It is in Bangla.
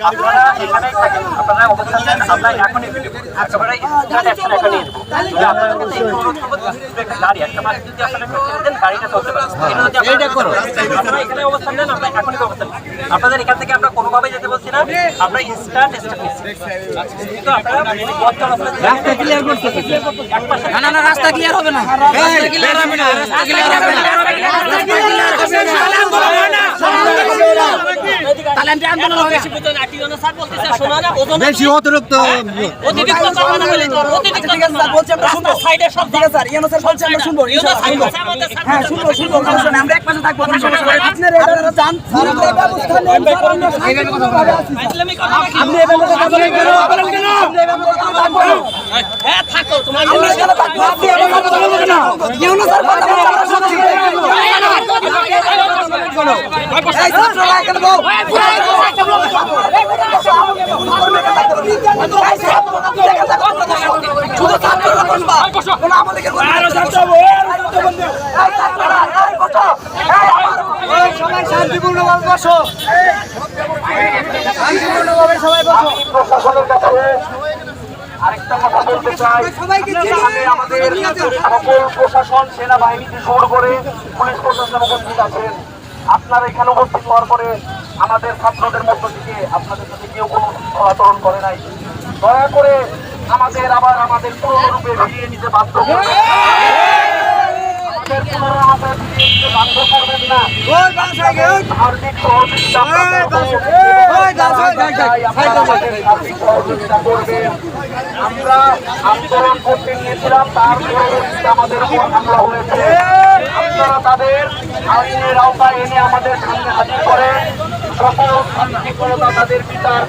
আপনারা এখানেই থাকেন, আপনারা অবস্থান নেন, আমরা এখনই একেবারে অ্যাকশন একটা নিয়ে নেবো। আপনাদের কাছে একটু অনুরোধ করবো, একটা গাড়ি একটা মাস যদি আপনারা একটু ছেড়ে দেন, গাড়িটা চলতে পারে। আপনারা এখানে অবস্থান নেন, আমরা এখনই অবস্থান নেন। আপনাদের এখান থেকে আমরা কোনোভাবেই যেতে বলছি না, আমরা ইনস্ট্যান্ট স্টেপ নিচ্ছি। কিন্তু আপনারা পথ চলাচলের রাস্তা ক্লিয়ার করতে না, না রাস্তা ক্লিয়ার হবে না, রাস্তা ক্লিয়ার হবে না, রাস্তা ক্লিয়ার হবে না, রাস্তা ক্লিয়ার হবে না। তাহলে আন্দোলন হবে স্যার বলতেছে শোনা না, বেশি অতিরিক্ত করবে না বলে তো অতিরিক্ত স্যার বলছে আমরা শুনবো, সাইডে সব দিকে স্যার ইউনো স্যার বলছে আমরা শুনবো, হ্যাঁ শুনবো আমরা এক পাশে থাকবো। আপনারা জান এই ব্যবস্থা নেই, আপনি এই ব্যবস্থা বলেন কেন, হ্যাঁ থাকো তোমার ইউনো স্যার থাকো, আপনি এই ব্যবস্থা বলবেন না, ইউনো স্যার কথা বলছে আমরা শুনছি। এই ছাত্ররা এখানে বল শুধু ছাত্ররা বলবা কোন আমাদেরকে সবাই শান্তিপূর্ণভাবে বসো, শান্তিপূর্ণভাবে সবাই বসো। প্রশাসনের কাছে আরেকটা কথা বলতে চাই, আমাদের সকল প্রশাসন সেনাবাহিনী থেকে শুরু করে পুলিশ প্রশাসন উপস্থিত আছেন। আপনারা এখানে উপস্থিত হওয়ার পরে আমাদের ছাত্রদের মধ্য থেকে আপনাদের সাথে কেউ কোনো আচরণ করে নাই, দয়া করে আমাদের পুরনো রূপে ফিরিয়ে নিতে বাধ্য করবেন, আমাদের পুনরায় ফিরিয়ে নিতে বাধ্য করবেন না। আর্থিক সহযোগিতা করবেন। আমরা আন্দোলন করতে গিয়েছিলাম, তার পরবর্তীতে আমাদের উপর হামলা হয়েছে। আপনারা তাদের আইনের আওতায় এনে আমাদের সামনে হাজির করে সকল শান্তিপূর্ণতা তাদের বিচার